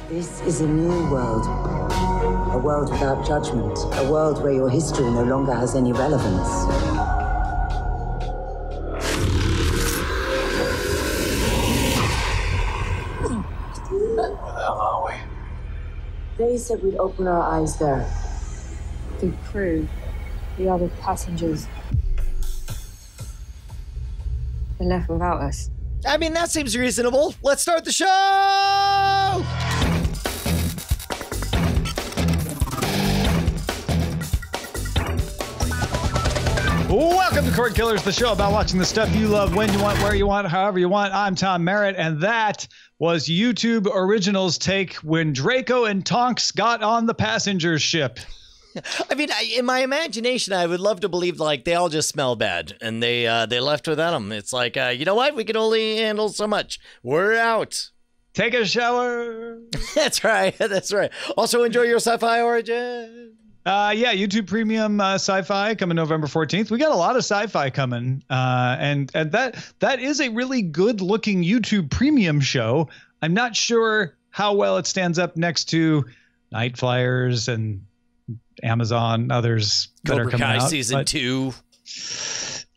This is a new world. A world without judgment. A world where your history no longer has any relevance. Where the hell are we? They said we'd open our eyes there. The crew, the other passengers, they left without us. I mean, that seems reasonable. Let's start the show! Welcome to Cordkillers, the show about watching the stuff you love when you want, where you want, however you want. I'm Tom Merritt, and that was YouTube Originals' take when Draco and Tonks got on the passenger ship. I mean, in my imagination, I would love to believe like they all just smell bad and they left without them. It's like, you know what? We can only handle so much. We're out. Take a shower. That's right. That's right. Also, enjoy your sci-fi origin. Yeah, YouTube Premium Sci-Fi coming November 14th. We got a lot of sci-fi coming, and that is a really good-looking YouTube Premium show. I'm not sure how well it stands up next to Night Flyers and Amazon, others that are coming out. Season 2.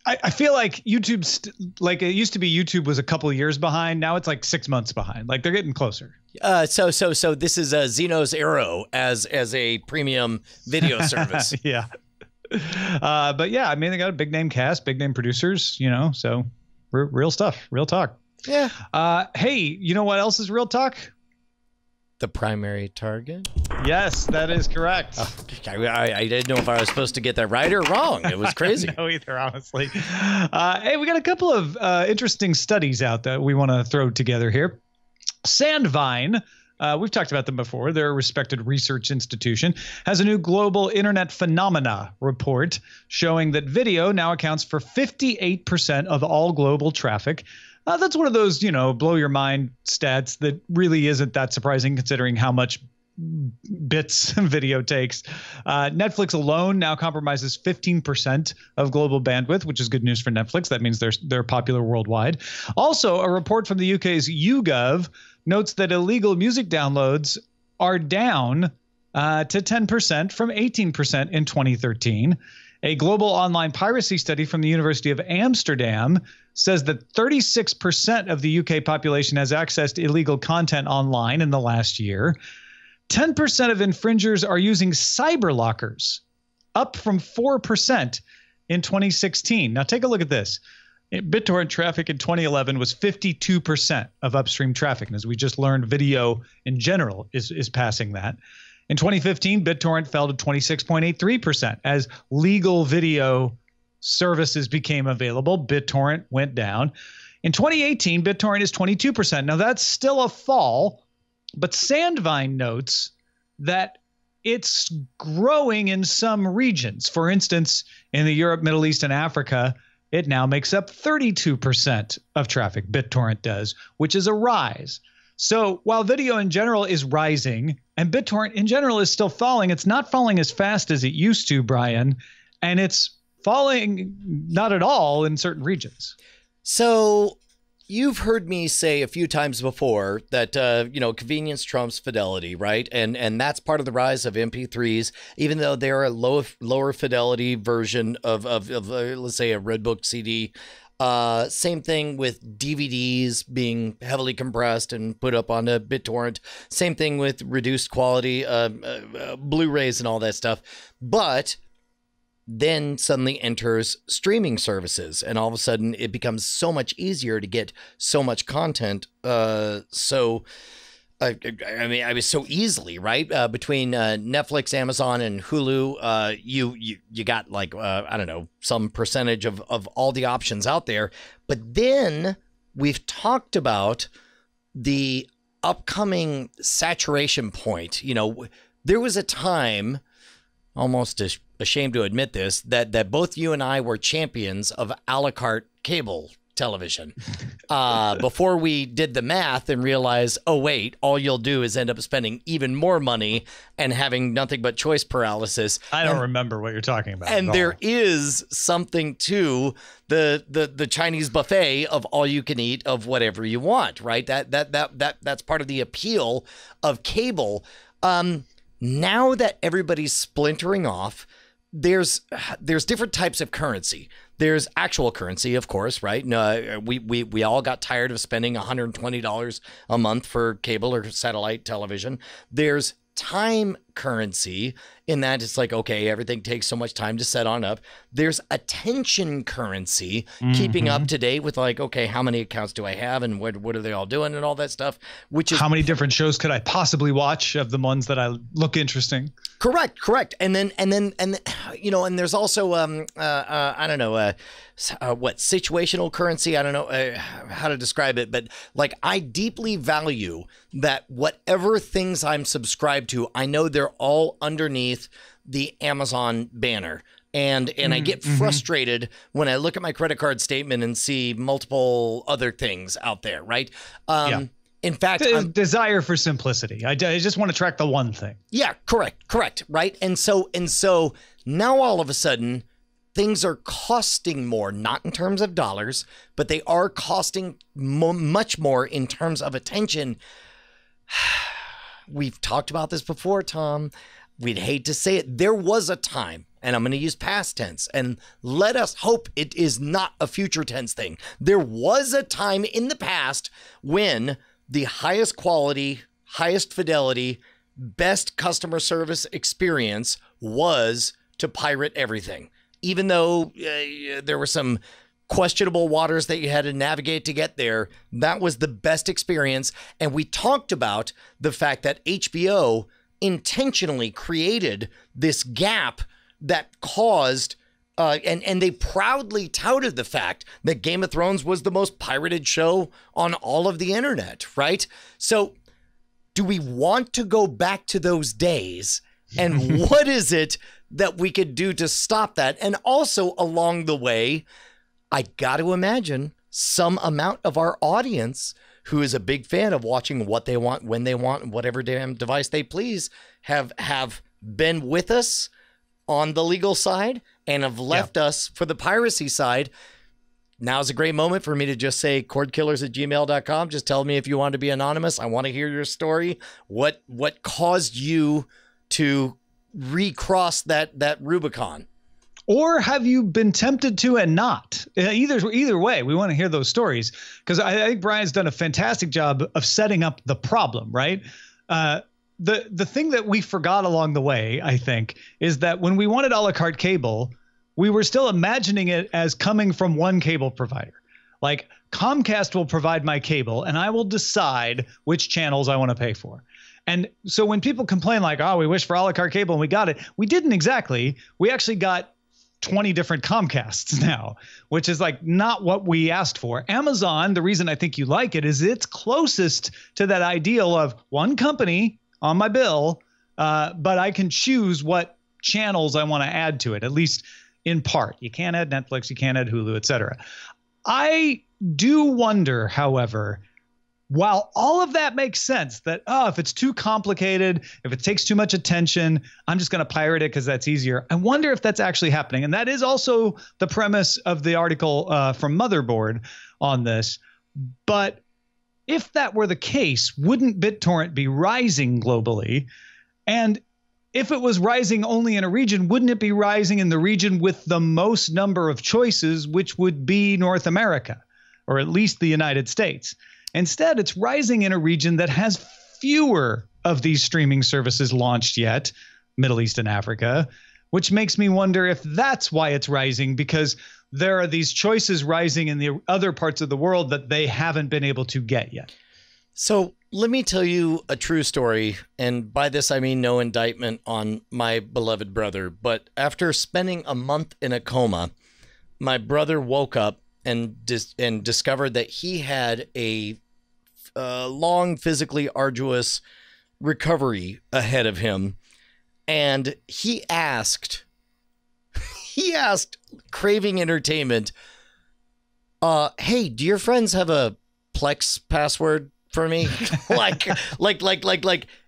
I feel like YouTube's like it used to be. YouTube was a couple of years behind. Now it's like 6 months behind. Like they're getting closer. So this is Xeno's Arrow as a premium video service. Yeah. But yeah, I mean, they got a big name cast, big name producers, you know, so real stuff, real talk. Yeah. Hey, you know what else is real talk? The primary target? Yes, that is correct. I didn't know if I was supposed to get that right or wrong. It was crazy. I don't know either, honestly. Hey, we got a couple of interesting studies out that we want to throw together here. Sandvine, we've talked about them before. They're a respected research institution, has a new global internet phenomena report showing that video now accounts for 58% of all global traffic. That's one of those, you know, blow your mind stats that really isn't that surprising considering how much bits video takes. Netflix alone now compromises 15% of global bandwidth, which is good news for Netflix. That means they're popular worldwide. Also, a report from the UK's YouGov notes that illegal music downloads are down to 10% from 18% in 2013. A global online piracy study from the University of Amsterdam says that 36% of the UK population has accessed illegal content online in the last year. 10% of infringers are using cyber lockers, up from 4% in 2016. Now take a look at this. BitTorrent traffic in 2011 was 52% of upstream traffic. And as we just learned, video in general is passing that. In 2015, BitTorrent fell to 26.83% as legal video services became available. BitTorrent went down. In 2018, BitTorrent is 22%. Now that's still a fall, but Sandvine notes that it's growing in some regions. For instance, in the Europe, Middle East, and Africa, it now makes up 32% of traffic. BitTorrent does, which is a rise. So while video in general is rising and BitTorrent in general is still falling, it's not falling as fast as it used to, Brian, and it's falling not at all in certain regions. So you've heard me say a few times before that, you know, convenience trumps fidelity, right? And that's part of the rise of MP3s, even though they're a lower fidelity version of let's say, a Red Book CD. Same thing with DVDs being heavily compressed and put up onto BitTorrent. Same thing with reduced quality Blu-rays and all that stuff. But then suddenly enters streaming services, and all of a sudden it becomes so much easier to get so much content. I mean, I was so easily, right? Between Netflix, Amazon, and Hulu, you got like, I don't know, some percentage of all the options out there. But then we've talked about the upcoming saturation point. You know, there was a time, almost ashamed to admit this, that both you and I were champions of a la carte cable television. Before we did the math and realized, oh, wait, all you'll do is end up spending even more money and having nothing but choice paralysis. I don't remember what you're talking about. And there is something to the Chinese buffet of all you can eat of whatever you want, right? That's part of the appeal of cable. Now that everybody's splintering off, there's different types of currency. There's actual currency, of course, right? No, we all got tired of spending $120 a month for cable or satellite television. There's time currency in that it's like, okay, everything takes so much time to set on up. There's attention currency, keeping up to date with like, okay, how many accounts do I have and what are they all doing and all that stuff, which is how many different shows could I possibly watch of the ones that I look interesting. Correct. And then, you know, and there's also, I don't know, what situational currency. I don't know how to describe it, but like I deeply value that whatever things I'm subscribed to, I know they're all underneath the Amazon banner. And I get frustrated when I look at my credit card statement and see multiple other things out there, right? In fact, desire for simplicity. I just want to track the one thing. Yeah, correct, right? And so now all of a sudden things are costing more, not in terms of dollars, but they are costing much more in terms of attention. We've talked about this before, Tom. We'd hate to say it. There was a time, and I'm going to use past tense, and let us hope it is not a future tense thing. There was a time in the past when the highest quality, highest fidelity, best customer service experience was to pirate everything. Even though there were some questionable waters that you had to navigate to get there, that was the best experience. And we talked about the fact that HBO intentionally created this gap that caused, and they proudly touted the fact that Game of Thrones was the most pirated show on all of the internet, right? So do we want to go back to those days? And what is it that we could do to stop that? And also along the way, I got to imagine some amount of our audience who is a big fan of watching what they want, when they want, whatever damn device they please, have been with us on the legal side and have left us for the piracy side. Now's a great moment for me to just say cordkillers@gmail.com. Just tell me if you want to be anonymous. I want to hear your story. What caused you to recross that Rubicon? Or have you been tempted to and not? Either way, we want to hear those stories, because I think Brian's done a fantastic job of setting up the problem, right? The thing that we forgot along the way, I think, is that when we wanted a la carte cable, we were still imagining it as coming from one cable provider. Like Comcast will provide my cable and I will decide which channels I want to pay for. And so when people complain like, oh, we wish for a la carte cable and we got it, we didn't exactly. We actually got 20 different Comcasts now, which is like not what we asked for. Amazon, the reason I think you like it is it's closest to that ideal of one company on my bill, but I can choose what channels I want to add to it, at least in part. You can't add Netflix, you can't add Hulu, etc. I do wonder, however, while all of that makes sense, that, if it's too complicated, if it takes too much attention, I'm just going to pirate it because that's easier. I wonder if that's actually happening. And that is also the premise of the article from Motherboard on this. But if that were the case, wouldn't BitTorrent be rising globally? And if it was rising only in a region, wouldn't it be rising in the region with the most number of choices, which would be North America, or at least the United States? Instead, it's rising in a region that has fewer of these streaming services launched yet, Middle East and Africa, which makes me wonder if that's why it's rising, because there are these choices rising in the other parts of the world that they haven't been able to get yet. So let me tell you a true story. And by this, I mean no indictment on my beloved brother. But after spending a month in a coma, my brother woke up and discovered that he had a long, physically arduous recovery ahead of him. And he asked Craving Entertainment, Hey, do your friends have a Plex password for me? like,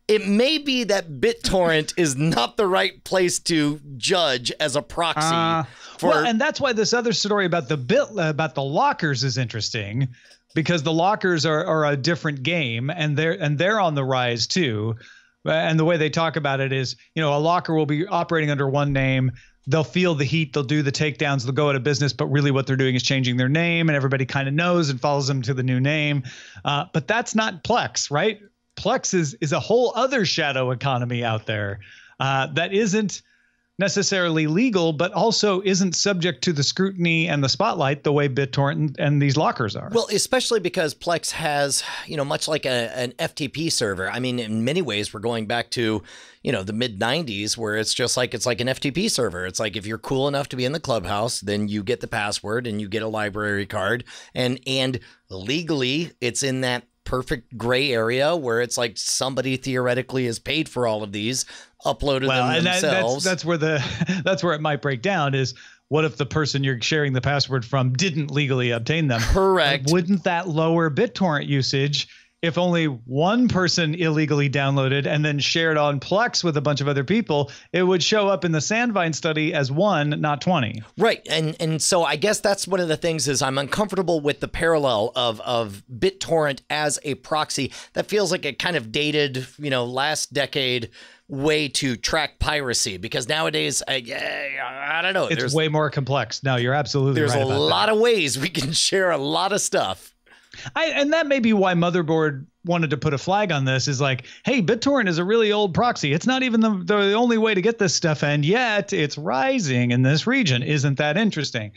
it may be that BitTorrent is not the right place to judge as a proxy. Well, and that's why this other story about the lockers is interesting, because the lockers are a different game, and they're on the rise too. And the way they talk about it is, a locker will be operating under one name. They'll feel the heat. They'll do the takedowns. They'll go out of business. But really what they're doing is changing their name, and everybody kind of knows and follows them to the new name. But that's not Plex, right? Plex is a whole other shadow economy out there that isn't necessarily legal, but also isn't subject to the scrutiny and the spotlight the way BitTorrent and these lockers are. Well, especially because Plex has, much like an FTP server. I mean, in many ways, we're going back to, the mid 90s, where it's like an FTP server. It's like, if you're cool enough to be in the clubhouse, then you get the password and you get a library card, and legally it's in that perfect gray area where it's like somebody theoretically has paid for all of these, uploaded them themselves. That's where it might break down is, what if the person you're sharing the password from didn't legally obtain them? Correct. Wouldn't that lower BitTorrent usage if only one person illegally downloaded and then shared on Plex with a bunch of other people? It would show up in the Sandvine study as 1, not 20. Right. And so I guess that's one of the things is I'm uncomfortable with the parallel of BitTorrent as a proxy. That feels like a kind of dated, last decade way to track piracy, because nowadays, I don't know. It's way more complex. No, you're absolutely right. There's a lot of ways we can share a lot of stuff. And that may be why Motherboard wanted to put a flag on this, is like, hey, BitTorrent is a really old proxy. It's not even the only way to get this stuff, and yet it's rising in this region. Isn't that interesting?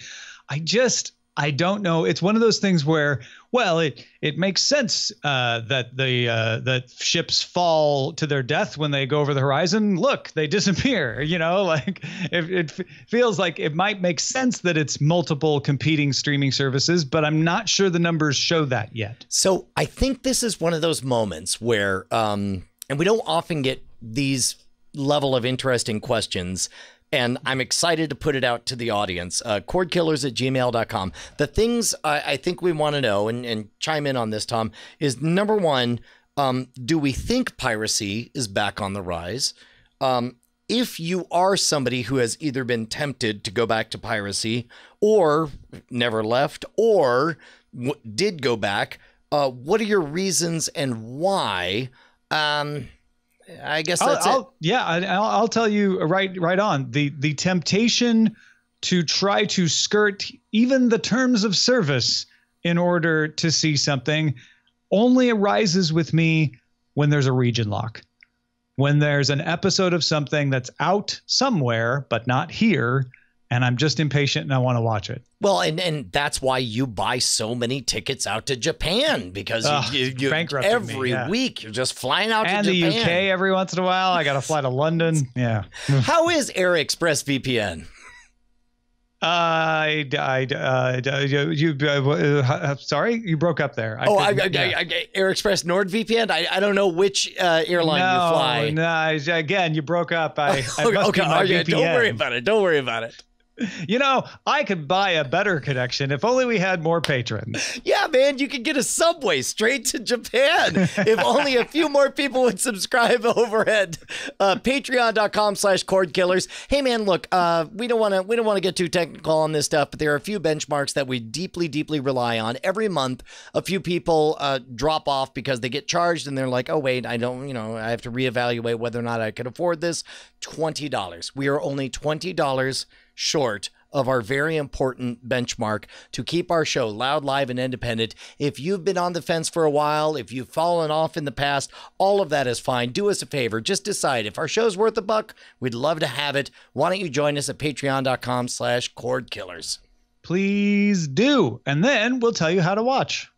I don't know. It's one of those things where, well, it makes sense that ships fall to their death when they go over the horizon. Look, they disappear. It feels like it might make sense that it's multiple competing streaming services, but I'm not sure the numbers show that yet. So I think this is one of those moments where, and we don't often get these level of interesting questions, and I'm excited to put it out to the audience. Cordkillers@gmail.com. The things I think we want to know, and chime in on this, Tom, is number one, do we think piracy is back on the rise? If you are somebody who has either been tempted to go back to piracy, or never left, or did go back, what are your reasons and why? I guess that's it. Yeah, I'll tell you right on. The temptation to try to skirt even the terms of service in order to see something only arises with me when there's a region lock. When there's an episode of something that's out somewhere but not here, and I'm just impatient and I want to watch it. Well, and that's why you buy so many tickets out to Japan, because you every week you're just flying out to Japan. And the UK every once in a while. I got to fly to London. Yeah. How is Air Express VPN? Sorry, you broke up there. Air Express NordVPN. I don't know which airline you fly. No, again, you broke up. Okay, don't worry about it. Don't worry about it. I could buy a better connection if only we had more patrons. Yeah, man, you could get a subway straight to Japan if only a few more people would subscribe over at patreon.com/cordkillers. Hey, man, look, we don't want to get too technical on this stuff, but there are a few benchmarks that we deeply, deeply rely on. Every month, a few people drop off because they get charged and they're like, oh, wait, I have to reevaluate whether or not I can afford this. $20. We are only $20 short of our very important benchmark to keep our show loud, live, and independent. If you've been on the fence for a while, if you've fallen off in the past, all of that is fine. Do us a favor. Just decide if our show's worth $1. We'd love to have it. Why don't you join us at patreon.com/cordkillers? Please do. And then we'll tell you how to watch.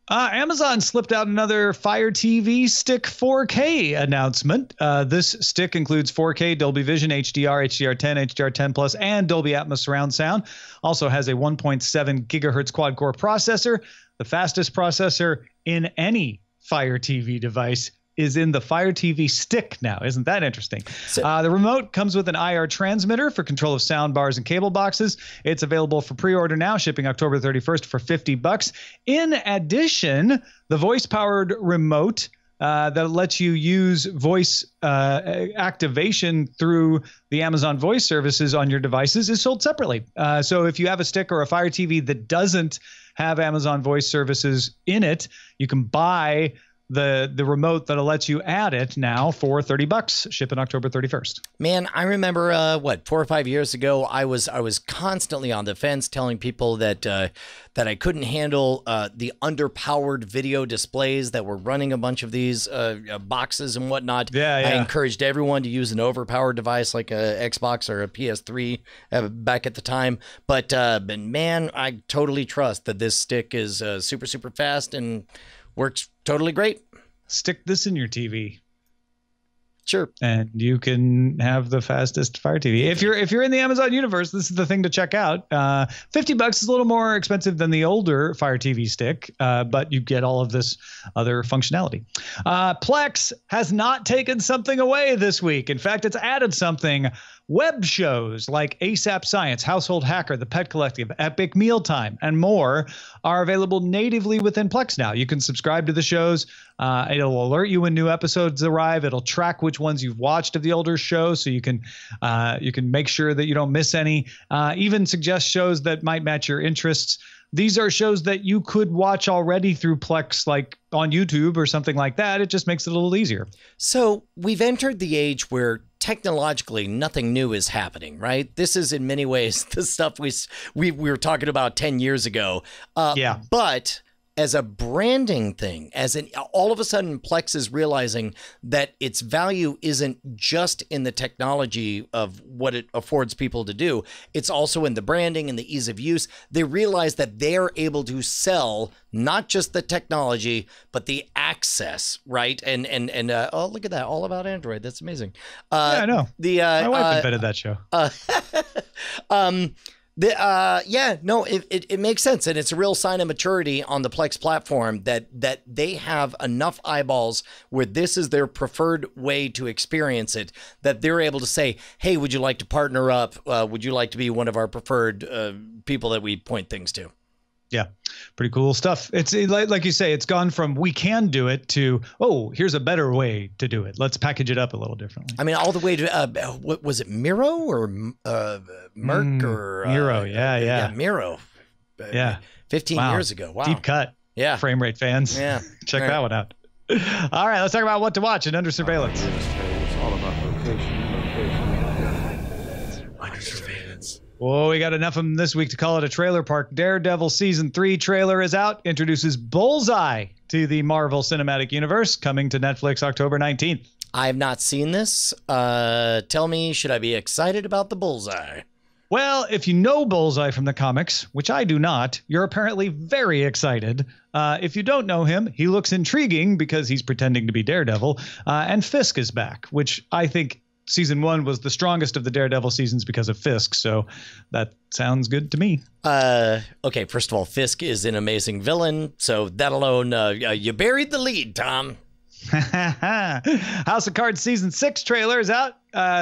Amazon slipped out another Fire TV Stick 4K announcement. This stick includes 4K, Dolby Vision, HDR, HDR10, HDR10 Plus, and Dolby Atmos surround sound. Also has a 1.7 gigahertz quad-core processor, the fastest processor in any Fire TV device, is in the Fire TV stick now. Isn't that interesting? The remote comes with an IR transmitter for control of sound bars and cable boxes. It's available for pre-order now, shipping October 31st for $50. In addition, the voice-powered remote that lets you use voice activation through the Amazon voice services on your devices is sold separately. So if you have a stick or a Fire TV that doesn't have Amazon voice services in it, you can buy the remote that lets you add it now for $30, shipping October 31st. Man, I remember 4 or 5 years ago, I was constantly on the fence telling people that I couldn't handle the underpowered video displays that were running a bunch of these boxes and whatnot. Yeah. I encouraged everyone to use an overpowered device like a Xbox or a PS3 back at the time. But man, I totally trust that this stick is super, super fast and works totally great. Stick this in your TV. Sure. And you can have the fastest Fire TV. If you're in the Amazon universe, this is the thing to check out. $50 is a little more expensive than the older Fire TV stick, but you get all of this other functionality. Plex has not taken something away this week. In fact, it's added something. Web shows like ASAP Science, Household Hacker, The Pet Collective, Epic Mealtime, and more are available natively within Plex now. You can subscribe to the shows. It'll alert you when new episodes arrive. It'll track which ones you've watched of the older shows, so you can make sure that you don't miss any. Even suggest shows that might match your interests. These are shows that you could watch already through Plex, like on YouTube or something like that. It just makes it a little easier. So we've entered the age where technologically nothing new is happening, right? This is in many ways the stuff we were talking about 10 years ago. But as a branding thing, all of a sudden Plex is realizing that its value isn't just in the technology of what it affords people to do. It's also in the branding and the ease of use. They realize that they're able to sell not just the technology, but the access, right? And oh, look at that. All about Android. That's amazing. Yeah, I know. My wife invented that show. It makes sense, and it's a real sign of maturity on the Plex platform that they have enough eyeballs where this is their preferred way to experience it, that they're able to say, hey, would you like to partner up? Would you like to be one of our preferred people that we point things to? Yeah, pretty cool stuff. It's like you say, it's gone from we can do it to, oh, here's a better way to do it. Let's package it up a little differently. I mean, all the way to, what was it, Miro or Merc or? Miro, yeah. Miro. 15 years ago. Wow. Deep cut. Yeah. Frame rate fans. Yeah. Check that one out. All right, let's talk about what to watch in Under Surveillance. It's all about location. Under surveillance. Oh, we got enough of them this week to call it a trailer park. Daredevil Season 3 trailer is out. Introduces Bullseye to the Marvel Cinematic Universe, coming to Netflix October 19th. I have not seen this. Tell me, should I be excited about the Bullseye? Well, if you know Bullseye from the comics, which I do not, you're apparently very excited. If you don't know him, he looks intriguing because he's pretending to be Daredevil. And Fisk is back, which I think Season 1 was the strongest of the Daredevil seasons because of Fisk, so that sounds good to me. Okay, first of all, Fisk is an amazing villain, so that alone, you buried the lead, Tom. House of Cards Season 6 trailer is out.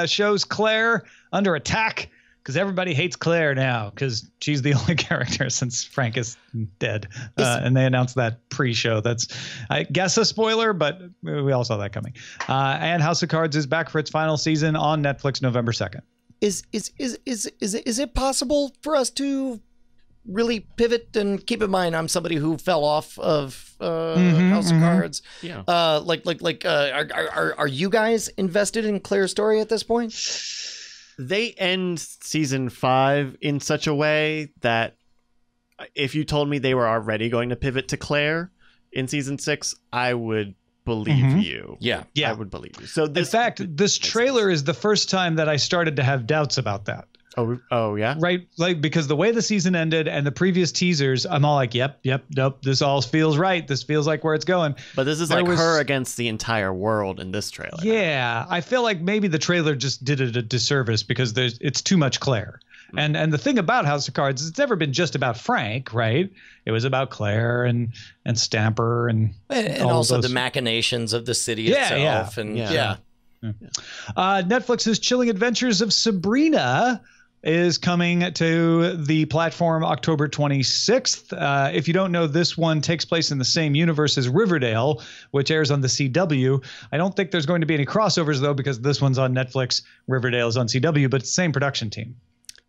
Shows Claire under attack because everybody hates Claire now because she's the only character since Frank is dead. And they announced that pre-show. That's, I guess, a spoiler, but we all saw that coming. And House of Cards is back for its final season on Netflix November 2nd. Is it possible for us to really pivot? And keep in mind, I'm somebody who fell off of House of Cards. Yeah. Are you guys invested in Claire's story at this point? They end season 5 in such a way that if you told me they were already going to pivot to Claire in season 6, I would believe you. Yeah. I would believe you. So in fact, this trailer is the first time that I started to have doubts about that. Oh yeah. Right. Like, because the way the season ended and the previous teasers, I'm all like, yep, nope. This all feels right. This feels like where it's going. But this is like her against the entire world in this trailer. Yeah. I feel like maybe the trailer just did it a disservice because it's too much Claire. And the thing about House of Cards is it's never been just about Frank, right? It was about Claire and Stamper and also the machinations of the city itself. Netflix's Chilling Adventures of Sabrina is coming to the platform October 26th. If you don't know, this one takes place in the same universe as Riverdale, which airs on the CW. I don't think there's going to be any crossovers, though, because this one's on Netflix, Riverdale's on CW, but it's the same production team.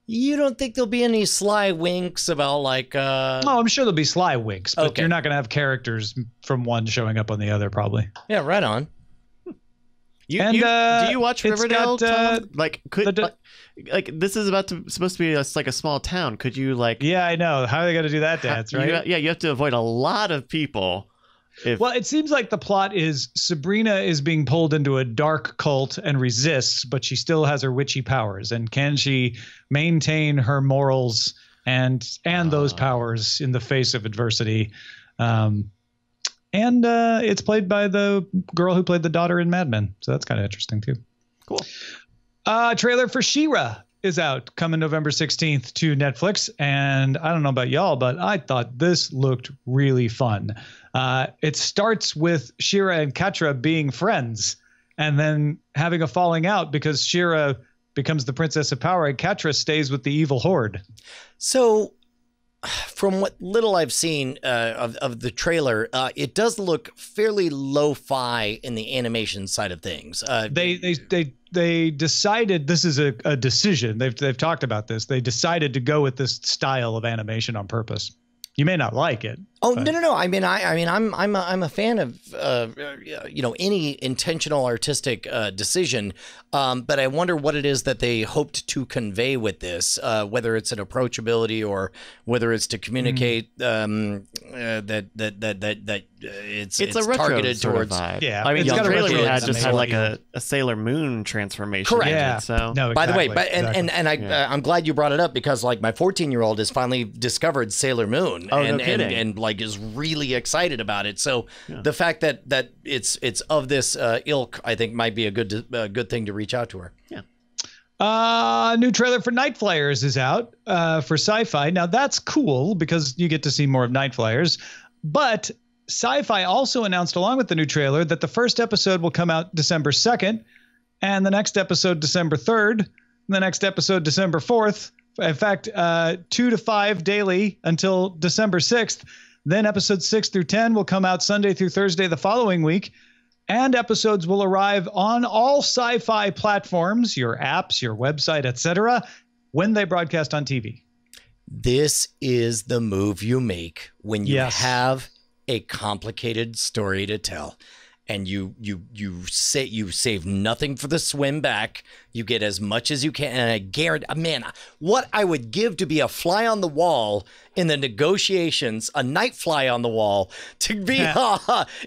You don't think there'll be any sly winks about like... Oh, I'm sure there'll be sly winks, but you're not going to have characters from one showing up on the other, probably. Yeah, right on. Do you watch Riverdale, Tom? Like, this is supposed to be like a small town. Could you like? Yeah, I know. How are they going to do that dance, right? You have to avoid a lot of people. Well, it seems like the plot is Sabrina is being pulled into a dark cult and resists, but she still has her witchy powers. And can she maintain her morals and those powers in the face of adversity? And it's played by the girl who played the daughter in Mad Men. So that's kind of interesting, too. Cool. Trailer for Shira is out coming November 16th to Netflix. And I don't know about y'all, but I thought this looked really fun. It starts with Shira and Catra being friends and then having a falling out because Shira becomes the Princess of Power and Catra stays with the evil horde. So... from what little I've seen of the trailer, it does look fairly lo-fi in the animation side of things. They decided this is a decision. They've talked about this. They decided to go with this style of animation on purpose. You may not like it. Oh, but. No. I mean, I'm a fan of any intentional artistic decision, but I wonder what it is that they hoped to convey with this, whether it's an approachability or whether it's to communicate that it's a retro targeted sort towards. Of vibe. Yeah, I mean, the trailer we had just had like a Sailor Moon transformation. Correct. Yeah. So no, exactly, by the way, I'm glad you brought it up because like my 14-year-old has finally discovered Sailor Moon and like is really excited about it. So the fact that it's of this ilk, I think might be a good thing to reach out to her. Yeah. New trailer for Night Flyers is out for Sci-Fi. Now that's cool because you get to see more of Night Flyers, but Sci-Fi also announced along with the new trailer that the first episode will come out December 2nd and the next episode December 3rd, and the next episode December 4th. In fact, 2 to 5 daily until December 6th. Then episodes 6 through 10 will come out Sunday through Thursday the following week. And episodes will arrive on all Sci-Fi platforms, your apps, your website, etc., when they broadcast on TV. This is the move you make when you have a complicated story to tell. And you save nothing for the swim back. You get as much as you can. And I guarantee, man, what I would give to be a fly on the wall in the negotiations, a night fly on the wall, to be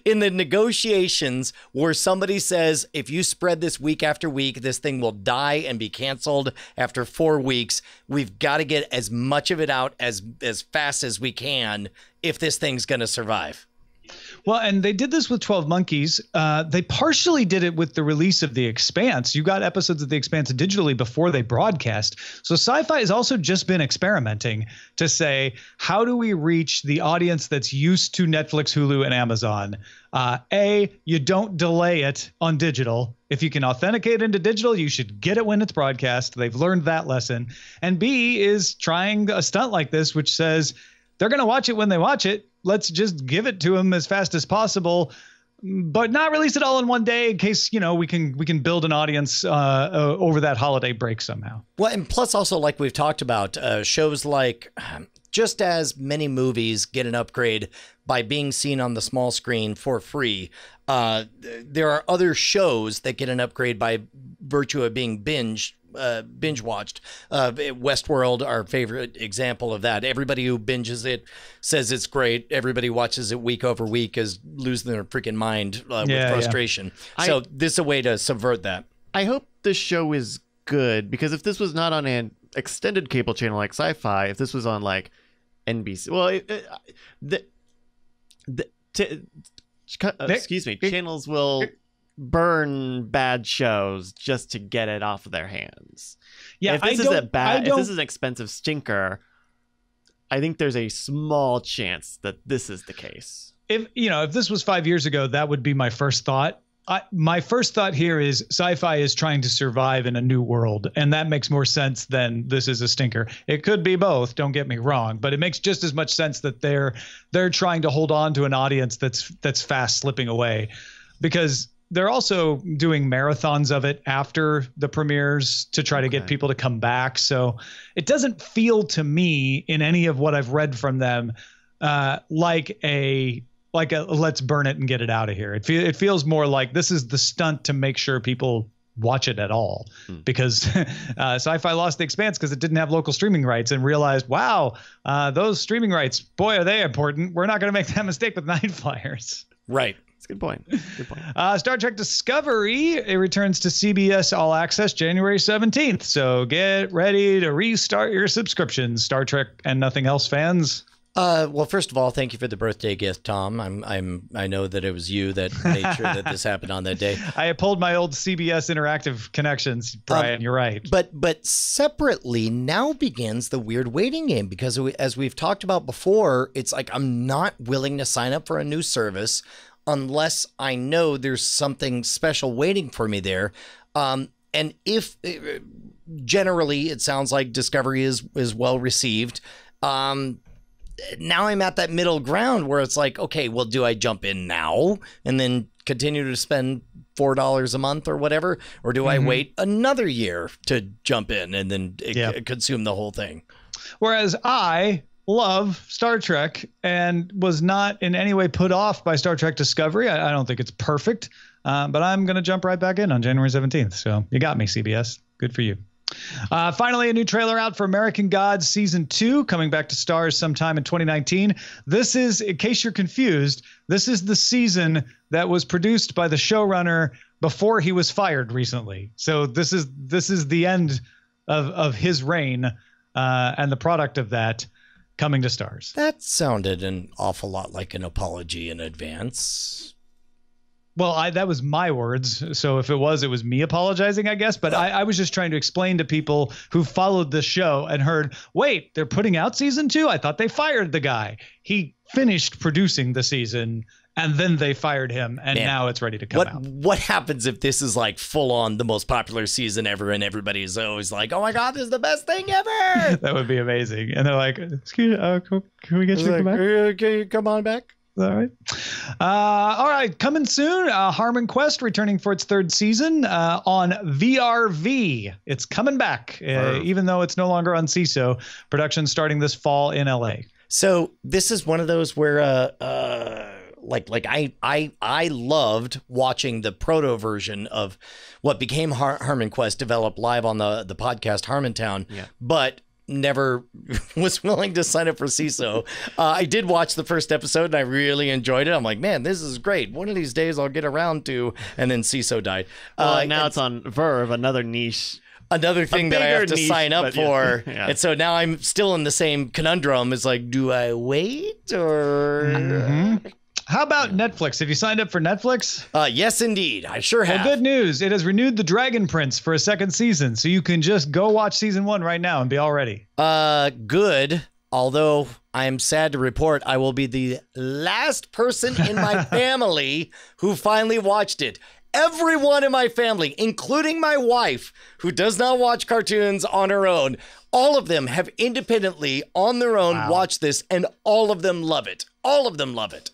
in the negotiations where somebody says, if you spread this week after week, this thing will die and be canceled after 4 weeks. We've got to get as much of it out as fast as we can if this thing's going to survive. Well, and they did this with 12 Monkeys. They partially did it with the release of The Expanse. You got episodes of The Expanse digitally before they broadcast. So Sci-Fi has also just been experimenting to say, how do we reach the audience that's used to Netflix, Hulu, and Amazon? You don't delay it on digital. If you can authenticate into digital, you should get it when it's broadcast. They've learned that lesson. And B is trying a stunt like this, which says they're going to watch it when they watch it. Let's just give it to them as fast as possible, but not release it all in one day in case, we can build an audience over that holiday break somehow. Well, and plus also, like we've talked about, shows like just as many movies get an upgrade by being seen on the small screen for free, there are other shows that get an upgrade by virtue of being binge watched. Westworld, our favorite example of that. Everybody who binges it says it's great. Everybody watches it week over week is losing their freaking mind with frustration. So this is a way to subvert that. I hope this show is good, because if this was not on an extended cable channel like Sci-Fi, if this was on like NBC, well, excuse me, channels will burn bad shows just to get it off of their hands. Yeah, if this is an expensive stinker, I think there's a small chance that this is the case. If this was 5 years ago, that would be my first thought. My first thought here is sci-fi is trying to survive in a new world, and that makes more sense than this is a stinker. It could be both, don't get me wrong, but it makes just as much sense that they're trying to hold on to an audience that's fast slipping away, because they're also doing marathons of it after the premieres to try to get people to come back. So it doesn't feel to me in any of what I've read from them like a let's burn it and get it out of here. It feels more like this is the stunt to make sure people watch it at all, because Sci-Fi lost The Expanse because it didn't have local streaming rights and realized, wow, those streaming rights, boy, are they important. We're not going to make that mistake with Night Flyers. Right. That's a good point. Good point. Star Trek Discovery, it returns to CBS All Access January 17th. So get ready to restart your subscriptions, Star Trek and Nothing Else fans. Well, first of all, thank you for the birthday gift, Tom. I know that it was you that made sure that this happened on that day. I pulled my old CBS interactive connections, Brian. You're right. But separately, now begins the weird waiting game, because as we've talked about before, it's like I'm not willing to sign up for a new service unless I know there's something special waiting for me there. And if generally it sounds like Discovery is well received. Now I'm at that middle ground where it's like, okay, well, do I jump in now and then continue to spend $4 a month or whatever? Or do I wait another year to jump in and then consume the whole thing? Whereas I love Star Trek and was not in any way put off by Star Trek Discovery. I don't think it's perfect, but I'm going to jump right back in on January 17th. So you got me, CBS. Good for you. Finally, a new trailer out for American Gods Season 2, coming back to stars sometime in 2019. This is, in case you're confused, this is the season that was produced by the showrunner before he was fired recently. So this is the end of his reign and the product of that coming to stars. That sounded an awful lot like an apology in advance. Well, that was my words. So if it was me apologizing, I guess. But I was just trying to explain to people who followed the show and heard, wait, they're putting out season 2? I thought they fired the guy. He finished producing the season and then they fired him. And now it's ready to come out. What happens if this is like full on the most popular season ever and everybody's always like, oh my God, this is the best thing ever? That would be amazing. And they're like, excuse me, can we get you to come back? Can you come on back? All right. All right. Coming soon, Harmon Quest returning for its third season on VRV. It's coming back, even though it's no longer on CISO. Production starting this fall in LA. So this is one of those where I loved watching the proto version of what became Harmon Quest developed live on the podcast Harmontown, but never was willing to sign up for CISO. I did watch the first episode and I really enjoyed it. I'm like, man, this is great. One of these days I'll get around to, and then CISO died. Now it's on Verve, another niche. Another thing that I have to sign up for. Yeah. And so now I'm still in the same conundrum. It's like, do I wait or... How about Netflix? Have you signed up for Netflix? Yes, indeed. I sure have. Well, good news. It has renewed The Dragon Prince for a second season, so you can just go watch season 1 right now and be all ready. Good. Although I am sad to report I will be the last person in my family who finally watched it. Everyone in my family, including my wife, who does not watch cartoons on her own, all of them have independently, on their own, watched this, and all of them love it. All of them love it.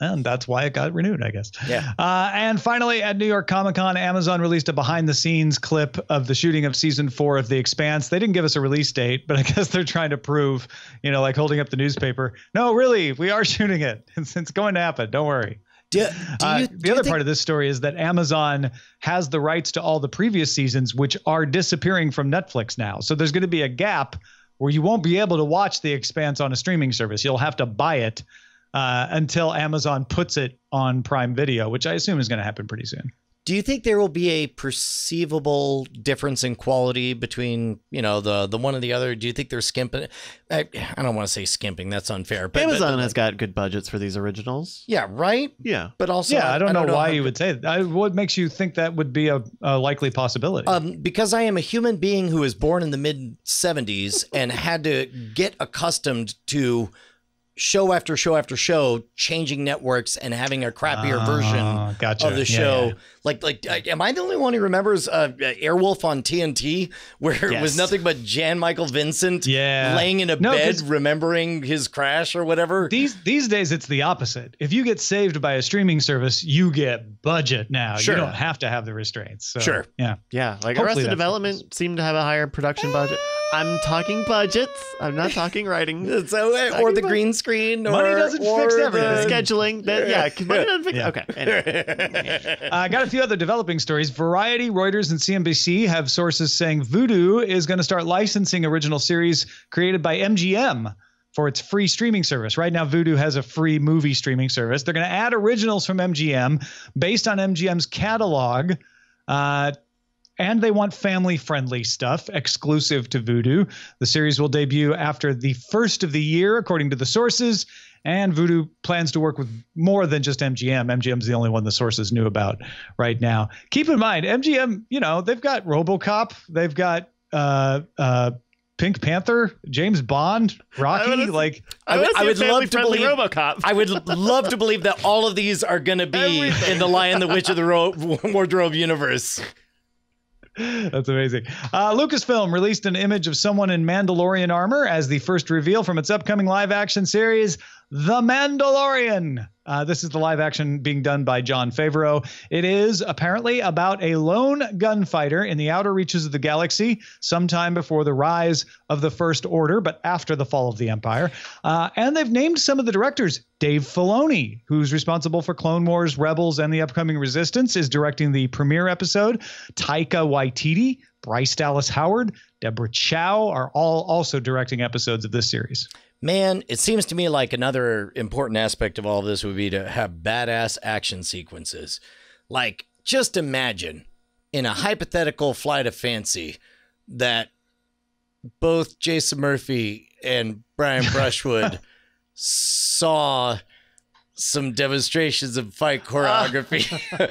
And that's why it got renewed, I guess. Yeah. And finally, at New York Comic Con, Amazon released a behind-the-scenes clip of the shooting of season 4 of The Expanse. They didn't give us a release date, but I guess they're trying to prove, like holding up the newspaper. No, really, we are shooting it. It's going to happen. Don't worry. The other part of this story is that Amazon has the rights to all the previous seasons, which are disappearing from Netflix now. So there's going to be a gap where you won't be able to watch The Expanse on a streaming service. You'll have to buy it until Amazon puts it on Prime Video, which I assume is going to happen pretty soon. Do you think there will be a perceivable difference in quality between, the one and the other? Do you think they're skimping? I don't want to say skimping. That's unfair. But Amazon has got good budgets for these originals. Yeah, right? Yeah. But also, I don't know why you would say that. What makes you think that would be a likely possibility? Because I am a human being who was born in the mid-'70s and had to get accustomed to show after show after show changing networks and having a crappier version of the show. Yeah. Like, am I the only one who remembers Airwolf on TNT, where it was nothing but Jan Michael Vincent laying in a bed remembering his crash or whatever? These days it's the opposite. If you get saved by a streaming service, you get budget now. Sure. You don't have to have the restraints. So, sure. Yeah. Yeah. Like Arrested Development seemed to have a higher production budget. I'm talking budgets. I'm not talking writing. Or the green screen. Money doesn't fix everything. Scheduling. Money doesn't fix. Okay. Anyway. I got a few other developing stories. Variety, Reuters, and CNBC have sources saying Vudu is going to start licensing original series created by MGM for its free streaming service. Right now, Vudu has a free movie streaming service. They're going to add originals from MGM based on MGM's catalog. And they want family-friendly stuff exclusive to Vudu. The series will debut after the first of the year, according to the sources. And Vudu plans to work with more than just MGM. MGM's the only one the sources knew about right now. Keep in mind, MGM, they've got RoboCop. They've got Pink Panther, James Bond, Rocky. I would love to believe RoboCop. I would love to believe that all of these are going to be in the Lion, the Witch of the Wardrobe universe. That's amazing. Lucasfilm released an image of someone in Mandalorian armor as the first reveal from its upcoming live-action series, The Mandalorian. This is the live action being done by Jon Favreau. It is apparently about a lone gunfighter in the outer reaches of the galaxy, sometime before the rise of the First Order, but after the fall of the Empire. And they've named some of the directors. Dave Filoni, who's responsible for Clone Wars, Rebels, and the upcoming Resistance, is directing the premiere episode. Taika Waititi, Bryce Dallas Howard, Deborah Chow are all also directing episodes of this series. Man, it seems to me like another important aspect of all of this would be to have badass action sequences. Like, just imagine in a hypothetical flight of fancy that both Jason Murphy and Brian Brushwood saw some demonstrations of fight choreography.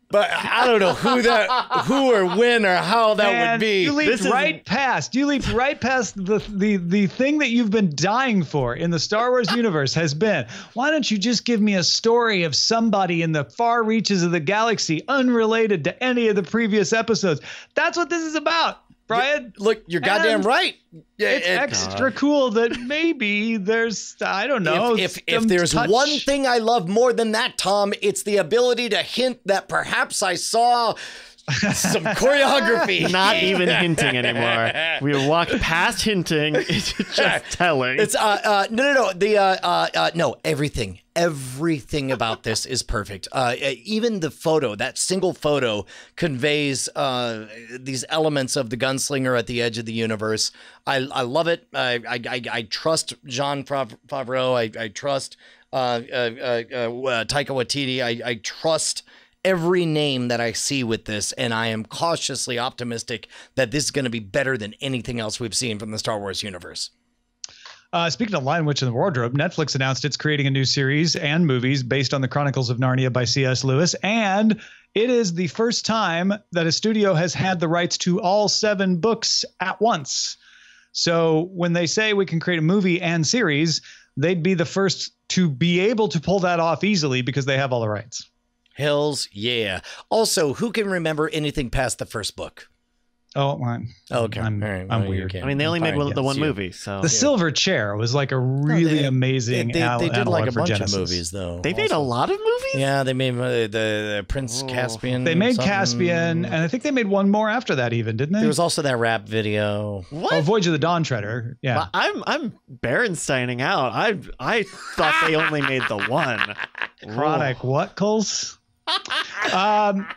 But I don't know who or when or how that would be. You leaped right past the thing that you've been dying for in the Star Wars universe has been, why don't you just give me a story of somebody in the far reaches of the galaxy unrelated to any of the previous episodes? That's what this is about, Brian. Look, you're goddamn right. It's extra cool that maybe there's, I don't know. If there's one thing I love more than that, Tom, it's the ability to hint that perhaps I saw some choreography. Not even hinting anymore. We walked past hinting. It's just telling. It's no. Everything about this is perfect. Even the photo, that single photo, conveys these elements of the gunslinger at the edge of the universe. I love it. I trust Jon Favreau. I trust Taika Waititi. I trust every name that I see with this, and I am cautiously optimistic that this is going to be better than anything else we've seen from the Star Wars universe. Speaking of Lion, Witch, and the Wardrobe, Netflix announced it's creating a new series and movies based on the Chronicles of Narnia by C.S. Lewis, and it is the first time that a studio has had the rights to all 7 books at once. So when they say we can create a movie and series, they'd be the first to be able to pull that off easily because they have all the rights. Hells yeah. Also, who can remember anything past the first book? Oh, okay. I'm weird. I mean, they only made the one movie. So The Silver Chair was like a really amazing they did like a bunch Genesis. of movies, though. They made a lot of movies? Yeah, they made the Prince Caspian. They made Caspian, and I think they made one more after that even, didn't they? There was also that rap video. What? Oh, Voyage of the Dawn Treader. Yeah. I'm Berensteining out. I thought they only made the one. Chronic Whatcles?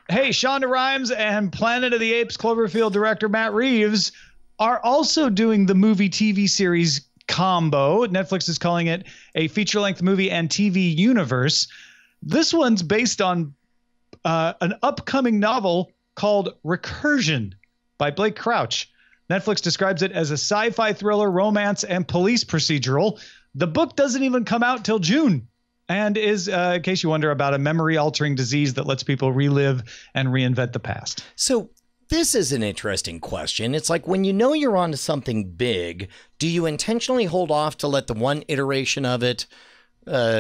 Hey, Shonda Rhimes and Planet of the Apes Cloverfield director Matt Reeves are also doing the movie TV series combo. Netflix is calling it a feature-length movie and TV universe. This one's based on an upcoming novel called Recursion by Blake Crouch. Netflix describes it as a sci-fi thriller, romance, and police procedural. The book doesn't even come out till June and is, in case you wonder, about a memory-altering disease that lets people relive and reinvent the past. So this is an interesting question. It's like when you know you're onto something big, do you intentionally hold off to let the one iteration of it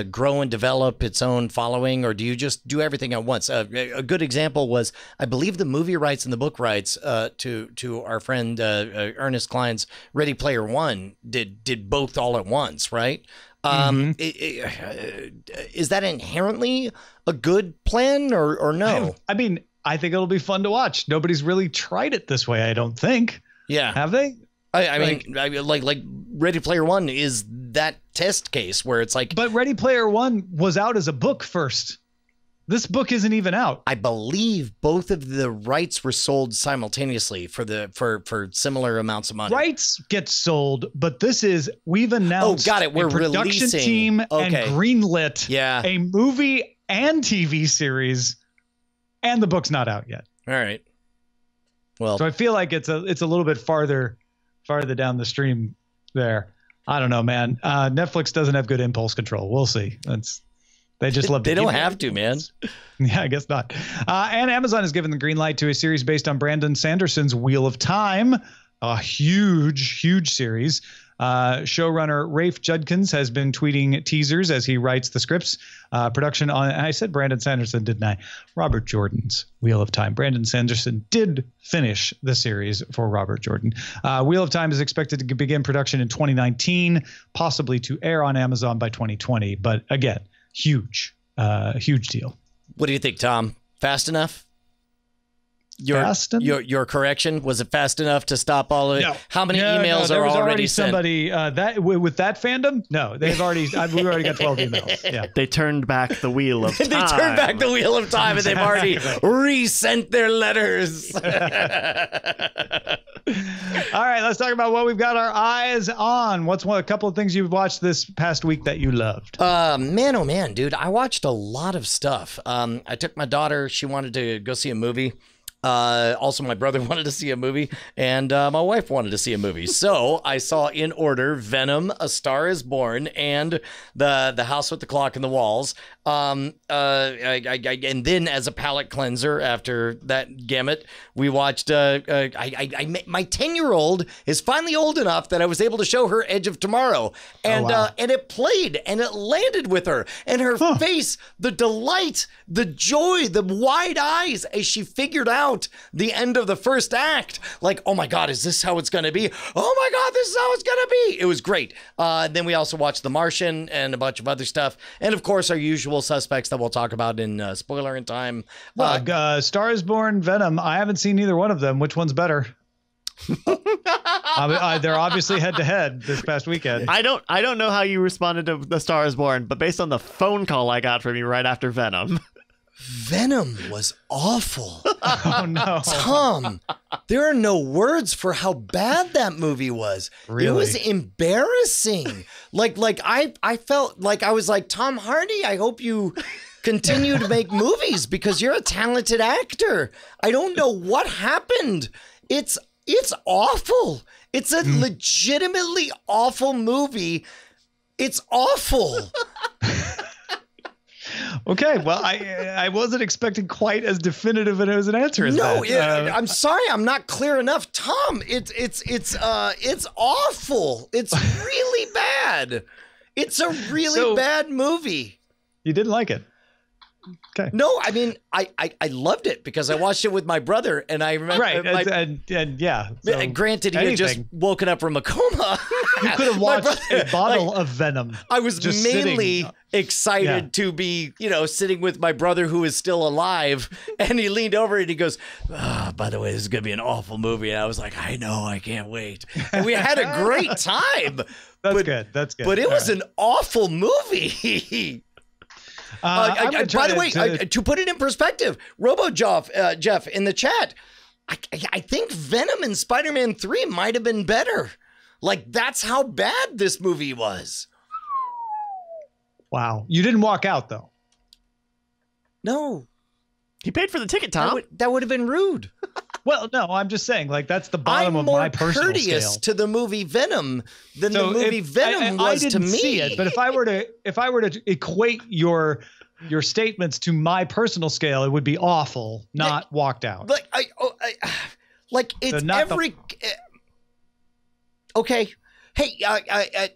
grow and develop its own following, or do you just do everything at once? A good example was, I believe, the movie rights and the book rights to our friend Ernest Cline's Ready Player One did both all at once, right? Is that inherently a good plan, or no? I mean, I think it'll be fun to watch. Nobody's really tried it this way, I don't think. Yeah. Have they? I mean, like Ready Player One is that test case where it's like. But Ready Player One was out as a book first. This book isn't even out. I believe both of the rights were sold simultaneously for similar amounts of money. Rights get sold, but this is, we've announced got it. We're a production releasing team and greenlit a movie and TV series, and the book's not out yet. All right. Well, so I feel like it's a little bit farther down the stream there. I don't know, man. Netflix doesn't have good impulse control. We'll see. They just love. They don't have to, man. Yeah, I guess not. And Amazon has given the green light to a series based on Brandon Sanderson's Wheel of Time, a huge series. Showrunner Rafe Judkins has been tweeting teasers as he writes the scripts. Production on, I said Brandon Sanderson, didn't I? Robert Jordan's Wheel of Time. Brandon Sanderson did finish the series for Robert Jordan. Wheel of Time is expected to begin production in 2019, possibly to air on Amazon by 2020. But again, huge deal. What do you think, Tom? Fast enough? Your correction, was it fast enough to stop all of it? No. How many emails are already sent? Somebody that with that fandom? No, they've already. We've already got 12 emails. Yeah, they turned back the wheel of time. They turned back the wheel of time, and they've already resent their letters. All right, let's talk about what we've got our eyes on. What's a couple of things you've watched this past week that you loved? Man, oh man, dude, I watched a lot of stuff. I took my daughter; she wanted to go see a movie. Also, my brother wanted to see a movie, and my wife wanted to see a movie. So I saw in order Venom, A Star Is Born, and the House with the Clock in the Walls. And then as a palate cleanser after that gamut, we watched. My 10-year-old is finally old enough that I was able to show her Edge of Tomorrow, and and it played and it landed with her, and her face, the delight, the joy, the wide eyes as she figured out the end of the first act. Like, oh my God, is this how it's going to be? Oh my God, this is how it's going to be. It was great. Then we also watched The Martian and a bunch of other stuff. And of course, our usual suspects that we'll talk about in spoiler in time. Star Is Born, Venom. I haven't seen either one of them. Which one's better? They're obviously head to head this past weekend. I don't know how you responded to The Star Is Born, but based on the phone call I got from you right after Venom. Venom was awful. Oh no, Tom, there are no words for how bad that movie was. Really? It was embarrassing. Like I felt like I was like, Tom Hardy, I hope you continue to make movies because you're a talented actor. I don't know what happened. It's awful. It's a legitimately awful movie. It's awful. Okay, well, I wasn't expecting quite as definitive as an answer as that. No, I'm sorry, I'm not clear enough, Tom. It's awful. It's really bad. It's a really bad movie. You didn't like it? Okay. No, I mean, I loved it because I watched it with my brother, and I remember. Right, and yeah. So granted, he had just woken up from a coma. You could have watched a bottle of Venom. I was just mainly excited to be, sitting with my brother who is still alive, and he leaned over and he goes, by the way, this is going to be an awful movie. And I was like, I know, I can't wait. And we had a great time. That's good. But it was an awful movie. By the way, to put it in perspective, Jeff in the chat, I think Venom and Spider-Man 3 might have been better. Like, that's how bad this movie was. Wow. You didn't walk out, though. No. He paid for the ticket, Tom. That would have been rude. Well, no, I'm just saying, like, that's the bottom I'm of more my personal courteous scale. to the movie Venom than the movie Venom was I to didn't me. see it, but if I were to equate your statements to my personal scale, it would be awful, not walked out. Like it's every. Okay. Hey,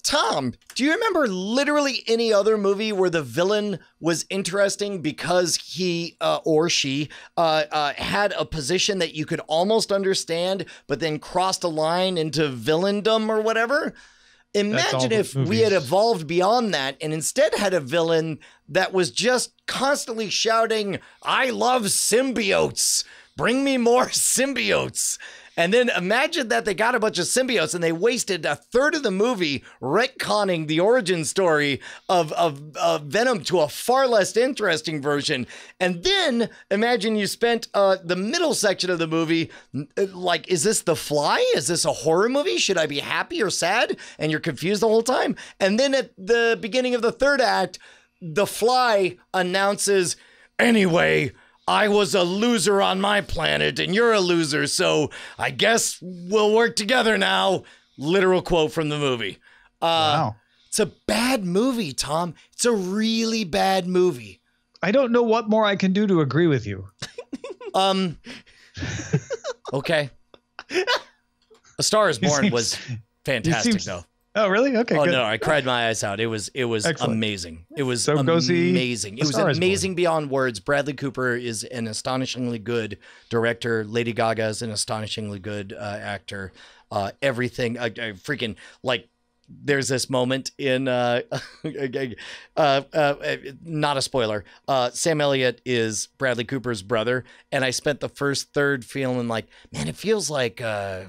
Tom, do you remember literally any other movie where the villain was interesting because he or she had a position that you could almost understand, but then crossed a line into villaindom or whatever? Imagine if we had evolved beyond that and instead had a villain that was just constantly shouting, "I love symbiotes. Bring me more symbiotes." And then imagine that they got a bunch of symbiotes and they wasted a third of the movie retconning the origin story of Venom to a far less interesting version. And then imagine you spent the middle section of the movie like, is this The Fly? Is this a horror movie? Should I be happy or sad? And you're confused the whole time. And then at the beginning of the third act, The Fly announces, "Anyway, I was a loser on my planet and you're a loser, so I guess we'll work together now." Literal quote from the movie. Wow. It's a bad movie, Tom. It's a really bad movie. I don't know what more I can do to agree with you. Okay. A Star is Born was fantastic, though. Oh, really? Okay, Oh, good. no, I cried my eyes out. It was Excellent. amazing. It was So go see amazing. It was A Star is amazing beyond words. Bradley Cooper is an astonishingly good director. Lady Gaga is an astonishingly good actor. Everything, freaking, like, there's this moment in, not a spoiler, Sam Elliott is Bradley Cooper's brother, and I spent the first third feeling like, man, it feels like